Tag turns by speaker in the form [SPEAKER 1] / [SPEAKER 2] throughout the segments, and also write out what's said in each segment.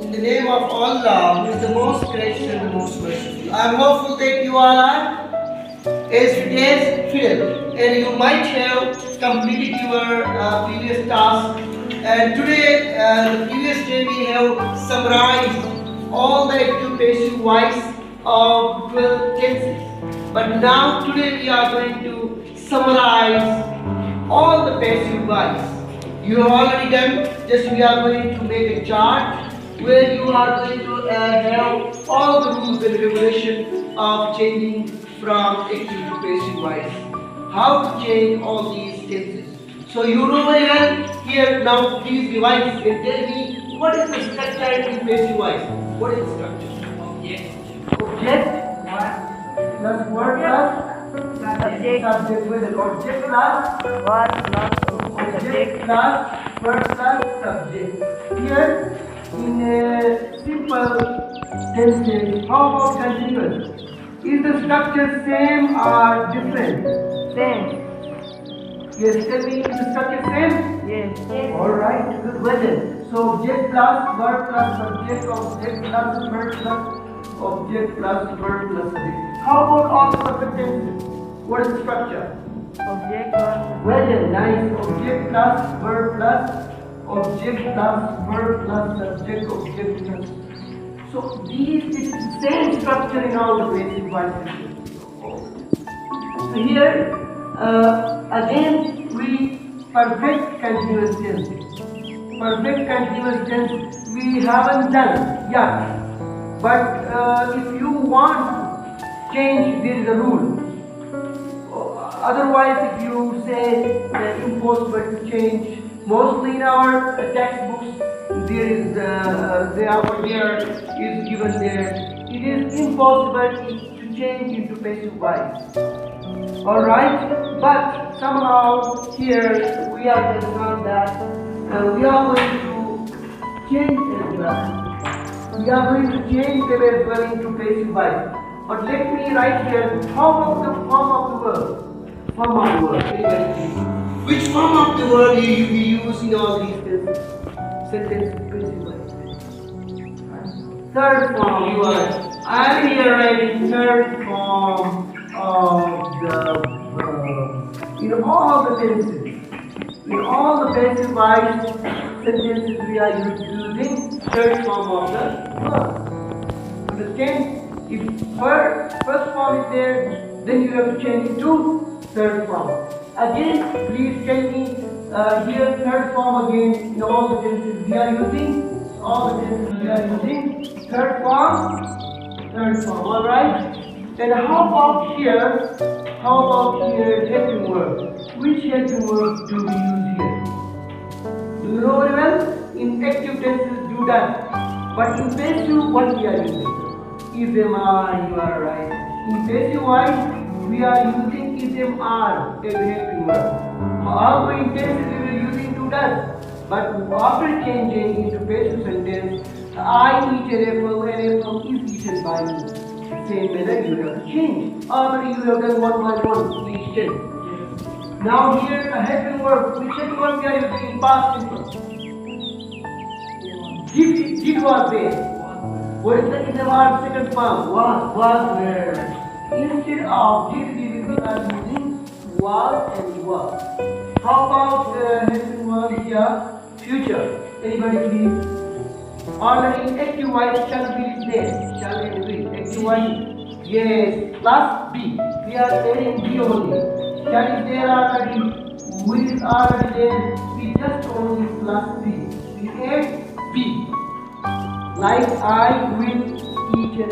[SPEAKER 1] In the name of Allah, who is the most gracious and the most merciful. I am hopeful that you all are as fidel, and you might have completed your previous task. And today, the previous day, we have summarized all the active passive voice of 12 tenses. But now, today, we are going to summarize all the passive voice. You have already done. Just we are going to make a chart where you are going to have all the rules and regulations of changing from active to passive voice. How to change all these tenses. So you know very well. Here now, please revise and tell me what is the structure in passive voice. What is the structure? Object plus word plus subject with an object plus object plus word plus subject. Here in simple tenses, how about continuous? Is the structure same or different?
[SPEAKER 2] Same.
[SPEAKER 1] Yes, tell me, is the structure same?
[SPEAKER 2] Yes.
[SPEAKER 1] Alright, good. Well then, so object plus verb plus subject, object plus verb plus object plus verb plus subject. How about all the perfect tenses? What is the structure?
[SPEAKER 2] Object plus.
[SPEAKER 1] Well then, nice. Object plus verb plus object plus verb plus subject, object plus. So these is the same structure in all the basic voices. So here again we perfect continuous tense. Perfect continuous tense we haven't done yet. But if you want to change, there is a rule. Otherwise, if you say impossible to change, mostly in our textbooks there is given there. It is impossible to change into passive voice. Alright, but somehow here we are concerned that we are going to change as well. We are going to change them as well into passive voice. But let me write here form of the verb. Form of the word. Very please. Which form of the word will you be used in all these sentences? Third form. You are. I am here writing third form of the verb. In all the tenses, in all the passive voice sentences, we are using third form of the verb. Understand? If first form is there, then you have to change it to third form. Again, please tell me here third form again in all the tenses we are using. All the tenses we are using third form. Alright? Then how about here? Helping verb? Which helping verb do we use here? Do you know very well? In active tenses do that. But in passive, what we are using? Is are, you are right. In passive voice, we are using is are as a helping verb. Although in passive we were using to does. But after changing into passive sentence, I eat an apple is eaten by me. Same manner you have to change. Already you have done one by one each tense. Now here a helping verb. Which helping verb we are using in past simple? Did was there. What is the second form? Was where. Instead of did we are using was and was. How about helping verb here? Future. Anybody please? Already active voice shall be there. Shall be there. Active voice. Yes. Plus be. We are adding be only. Shall is there already. Will is already there. We just only plus be. We add be. Like I will eat an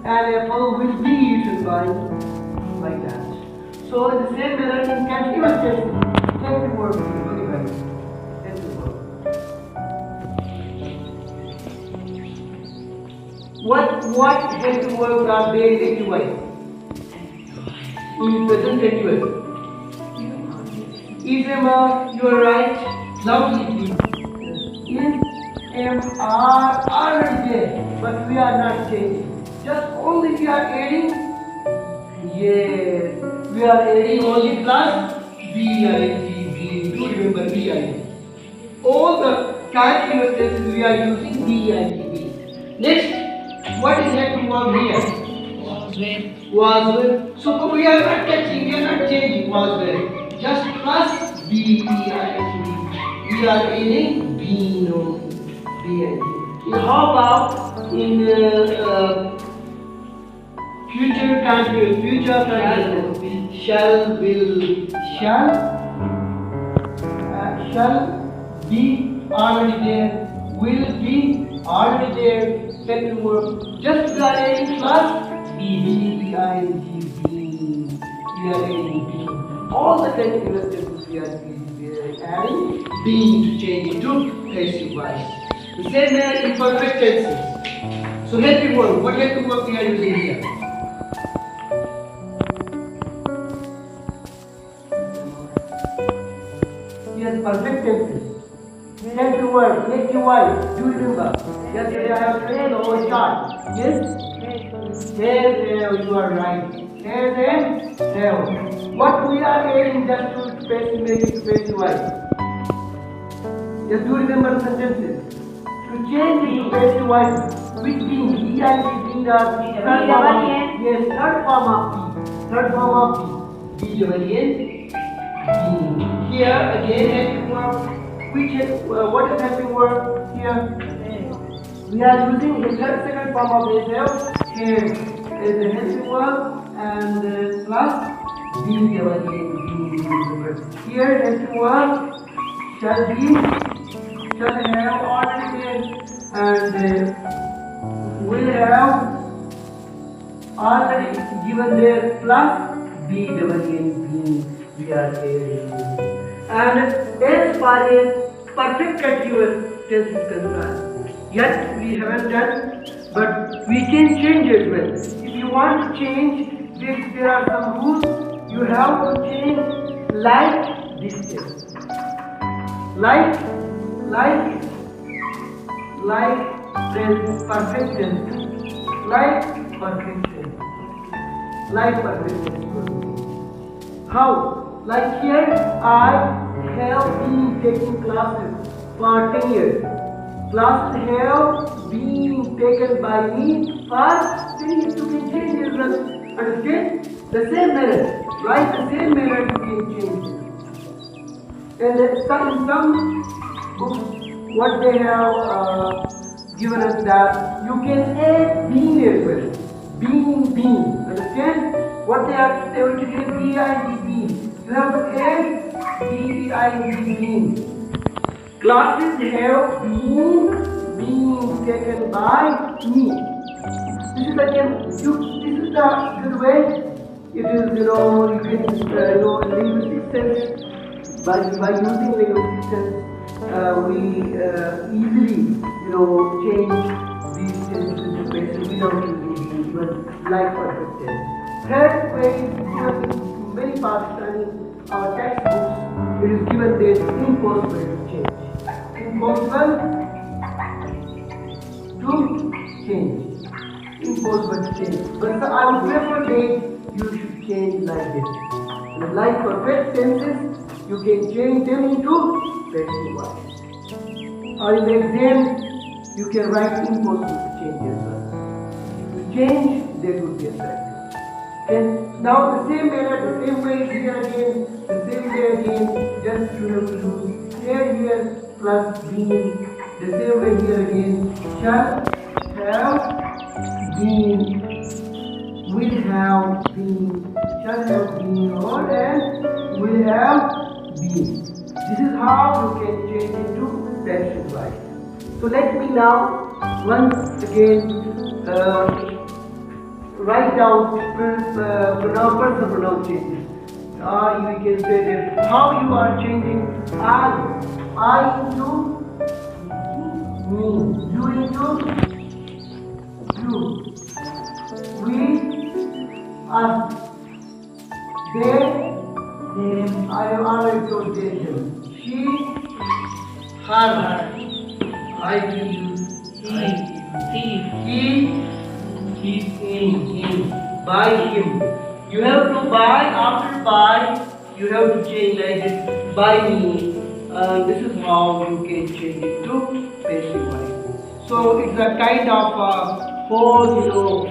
[SPEAKER 1] apple will be eaten by like that. So in the same manner in continuous tense, take the word very well. Take the word. What helping verbs are there in active voice? In present continuous. Is you are right. Loudly please. Is are already there, but we are not changing. Just only we are adding. Yes, we are adding only plus B-I-G. Do remember B-I-G. All the continuous tenses we are using be. Next, what is helping verb here? Was with. So we are not touching, we are not changing was with. Just plus be. We are adding being only. Being. How about in future continuous? Future continuous. Shall, will, shall be already there, will be already there, helping verb. Just we are adding plus be, we are adding being. All the continuous tenses we are adding being to change it to passive voice. The same manner in perfect tenses. So helping verb, what helping verb we are using here? Yes, perfect tenses. Helping verb, making voice. Do you remember? Yesterday I have said over chart. Yes? Have, you are right. Have and have. What we are adding just to make it passive voice. Just do remember the sentences. To change it to passive voice, which being, being are third form of yes, third form of be. Be being. Here again helping verb. What is helping verb here? We are using the second form of have as a helping verb and plus being again. Here helping verb shall have already been and will have already given there plus be being. We are adding. And as far as perfect continuous tense is concerned, yet we haven't done, but we can change as well. If you want to change, there are some rules. You have to change like this tense. Like perfect tense. Like perfect tense. How? Like here, I have been taking classes for 10 years. Classes have been taken by me for 10 years. You can change as well. Understand? The same manner. Right? The same manner you can change it. And in some books, what they have given us that you can add being as well. Being. Understand? What they are going to give being. You have to add being. Classes have been taken by me. This is again. This is the good way. It is you can linguistic sense. By using linguistic sense, we easily change these tenses into passive without using even like perfect tense. Third way is given in many Pakistani textbooks. It is given there impossible to change. Impossible to change. But I would prefer that you should change like this. Like perfect tenses, you can change them into passive voice. Or in the exam, you can write impossible to change as well. To change, that would be effective. And now the same manner, the same way here again, the same way again, just you have to use here plus being. The same way here again, shall have been, will have been, shall have been, or and will have been. This is how you can change into passive voice. So let me now once again write down personal pronunciation. You can say that how you are changing I into me, you into you, we, us, they, I have already told them, she, her, I will use he, him, by him. You have to by, after by, you have to change like this, by me, This is how you can change it to passive voice. So it's a kind of whole,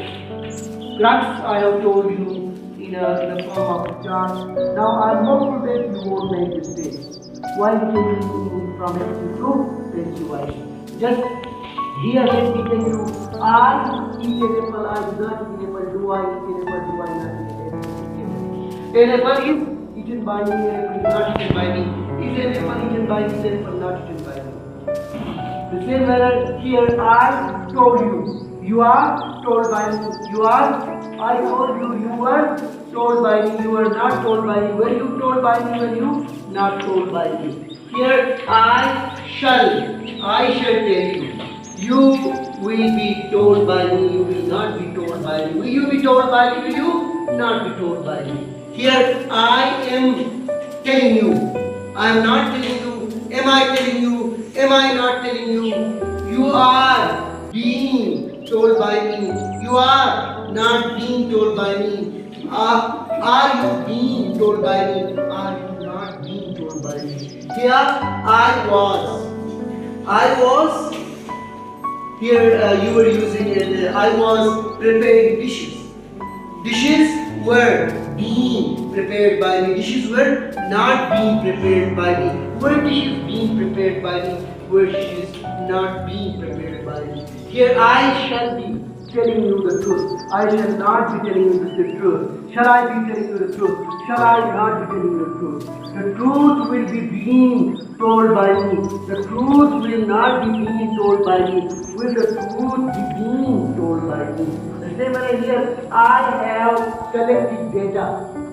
[SPEAKER 1] crux I have told you in the form of chart. Now I'm hopeful that you won't make mistakes while changing from active to passive voice. Just here let me tell you, I enable, I do not enable, do I enable, do I not enable. Enable is eaten by me, enable is not eaten by me. Is enable eaten by me, enable not eaten by me. The same manner here I told you, you are told by me, you are, I told you, you were told by me, you were not told by me, were you told by me, were you not told by me. Here I shall tell you, you will be told by me, you will not be told by me, will you be told by me, will you not be told by me. Here I am telling you, I am not telling you, am I telling you, am I not telling you, you are being told by me, you are not being told by me. Are you being told by me? Are you not being told by me? Here I was. Here you were using it. I was preparing dishes. Dishes were being prepared by me. Dishes were not being prepared by me. Were dishes being prepared by me? Were dishes not being prepared by me? Here I shall be telling you the truth. I shall not be telling you the truth. Shall I be telling you the truth? Shall I not be telling you the truth? The truth will be being told by me. The truth will not be being told by me. Will the truth be being told by me? The same way here, I have collected data.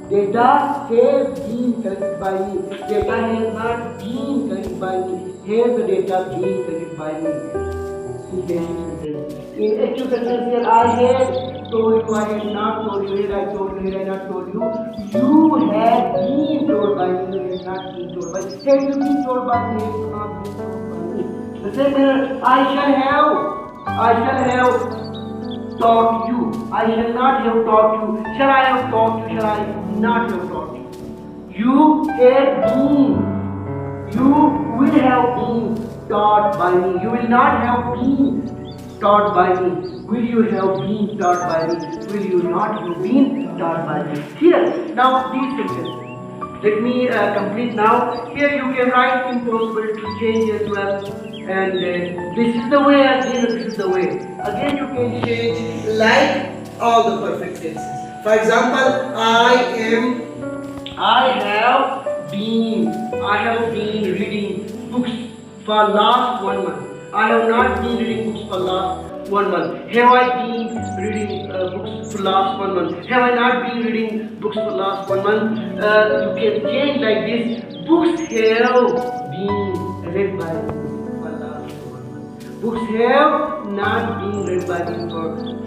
[SPEAKER 1] Data has been collected by me. Data has not been collected by me. Has the data been collected by me? In active sentence here, I had told you, I had not told you, here I told you, here I not told you. You had been told by me, you had not been told by me. Had you been told by me, had you not been told by me. The same manner, I shall have taught you. I shall not have taught you. Shall I have taught you? Shall I not have taught you? You had been. You will have been taught by me. You will not have been taught by me. Will you have been taught by me? Will you not have been taught by me? Here, now these sentences. Let me complete now. Here you can write impossible to change as well. And this is the way again, this is the way. Again you can change like all the perfect tenses. For example, I have been reading books for last 1 month. I have not been reading books for last 1 month. Have I been reading books for last 1 month? Have I not been reading books for last 1 month? You can change like this. Books have been read by me for last 1 month. Books have not been read by me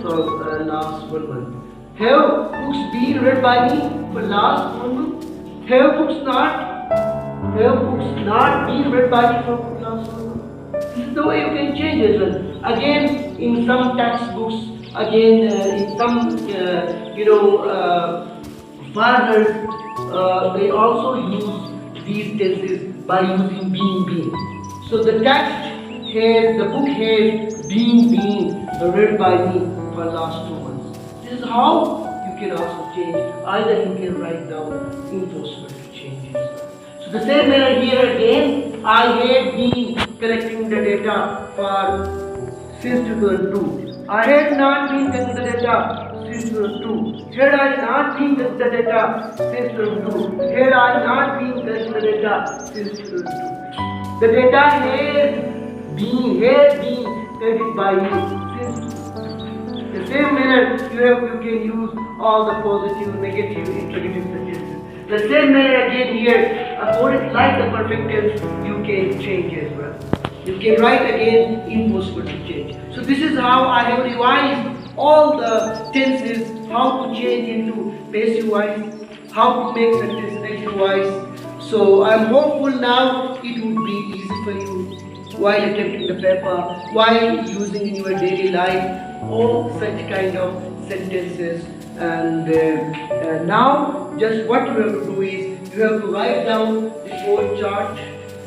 [SPEAKER 1] for last 1 month. Have books been read by me for last 1 month? Have books not been read by me for last 1 month? This is the way you can change as well. Again, in some textbooks, again in some foreigners, they also use these tenses by using being. So the book has been read by me for last 2 months. This is how you can also change. Either you can write down impossible to change as well. So the same manner here again, I had been collecting the data since 2002. I had not been collecting the data since 2002. Had I not been collecting the data since 2002. Had I not been collecting the data since 2002. The data has been collected by me since. The same manner you can use all the positive, negative, interrogative sentences. The same manner again here, according like the perfect tense, you can change as well. You can write again impossible to change. So this is how I have revised all the tenses, how to change into passive voice, how to make sentence active voice. So I am hopeful now it would be easy for you while attempting the paper, while using in your daily life all such kind of sentences. And now just what you have to do is you have to write down the whole chart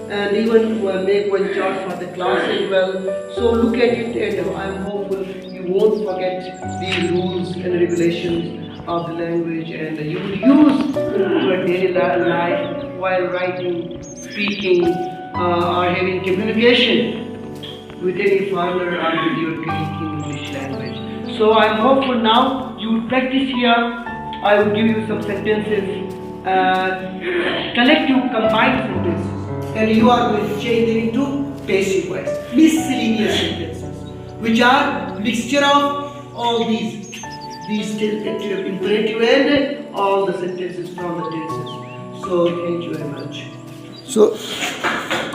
[SPEAKER 1] and even make one chart for the class as well. So look at it, and I'm hopeful you won't forget these rules and regulations of the language, and you will use in your daily life while writing, speaking, or having communication with any foreigner or with your colleague in English language. So I'm hopeful now you will practice here. I will give you some sentences, collective combined sentences, and you are going to change them into passive voice, miscellaneous sentences, which are mixture of all these imperative and all the sentences from the tenses. So thank you very much. So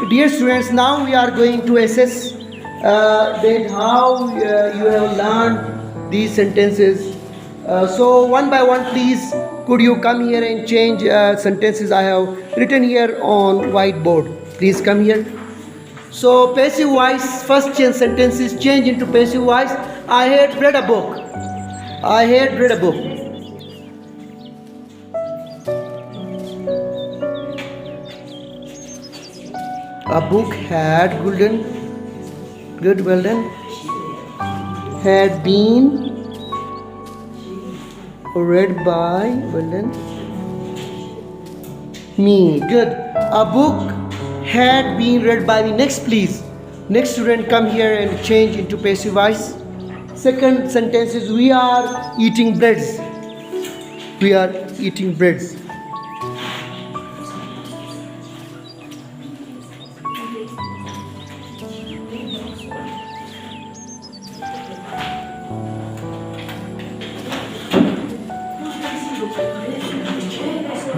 [SPEAKER 1] dear students, now we are going to assess that how you have learned these sentences. So one by one, please, could you come here and change sentences I have written here on whiteboard. Please come here. So passive voice, first change sentences change into passive voice. I had read a book. I had read a book. A book had good, well done, had been read by, well done, me, good. A book had been read by me. Next please. Next student, come here and change into passive voice. Second sentence is we are eating breads. We are eating breads.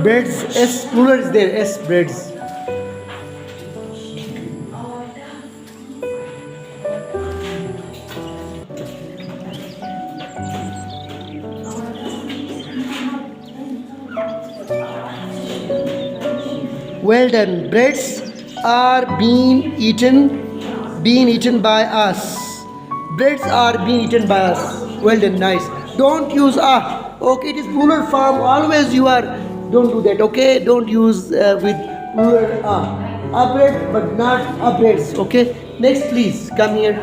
[SPEAKER 1] Breads, S plural is there, S breads. Well done. Breads are being eaten by us. Breads are being eaten by us. Well done, nice. Don't use a. Okay, it is plural form. Always you are. Don't do that. Okay, don't use with plural a. A bread, but not a breads. Okay. Next, please come here.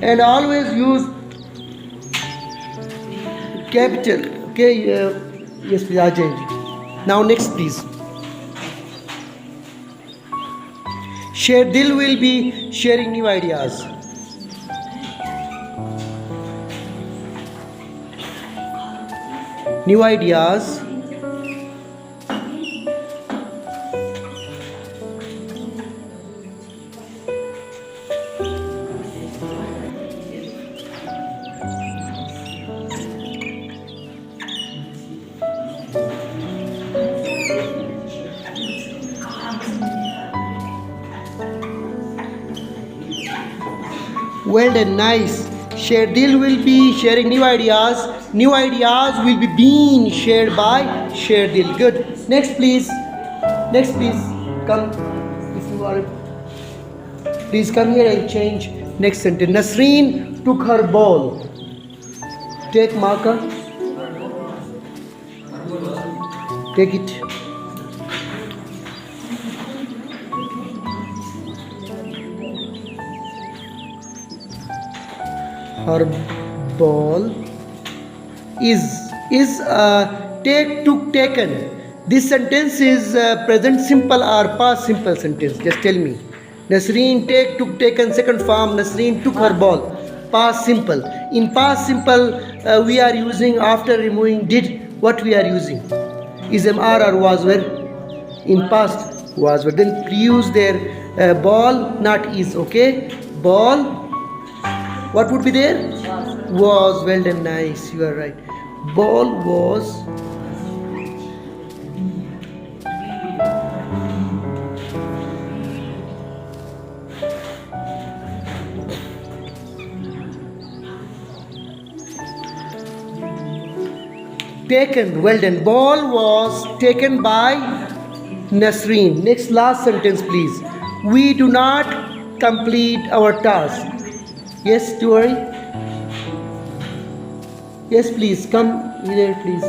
[SPEAKER 1] And always use capital. Okay. Yes, please. I'll change. Now next, please. Dil will be sharing new ideas. New ideas. Well done, nice. Dil will be sharing new ideas. New ideas will be being shared by Dil. Good. Next, please. Next, please. Come. If you are. Please come here and change next sentence. Nasreen took her ball. Take marker. Take it. Her ball is take took taken. This sentence is present simple or past simple sentence. Just tell me. Nasreen take took taken, second form. Nasreen took her ball. Past simple. In past simple we are using after removing did. What we are using? Is are or was were. In past was were. Then use their ball, not is. Okay. Ball. What would be there? Was. Well done, nice. You are right. Ball was. Taken. Well done. Ball was taken by Nasreen. Next, last sentence, please. We do not complete our task. Yes, do worry. Yes, please come here, please.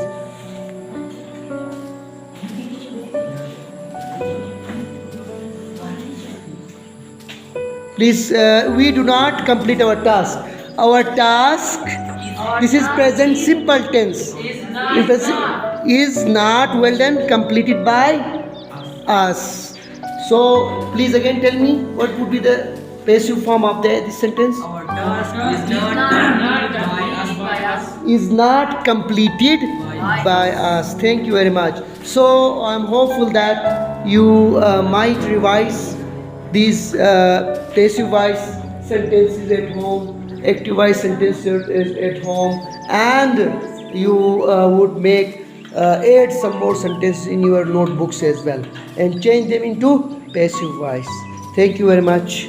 [SPEAKER 1] Please, we do not complete our task. Our task, this is present simple tense. Is not well done, completed by us. So, please again tell me what would be the passive form of this sentence?
[SPEAKER 3] Our task is not completed by us.
[SPEAKER 1] Is not completed by us. Thank you very much. So I'm hopeful that you might revise these passive voice sentences at home, active voice sentences at home, and you would make add some more sentences in your notebooks as well and change them into passive voice. Thank you very much.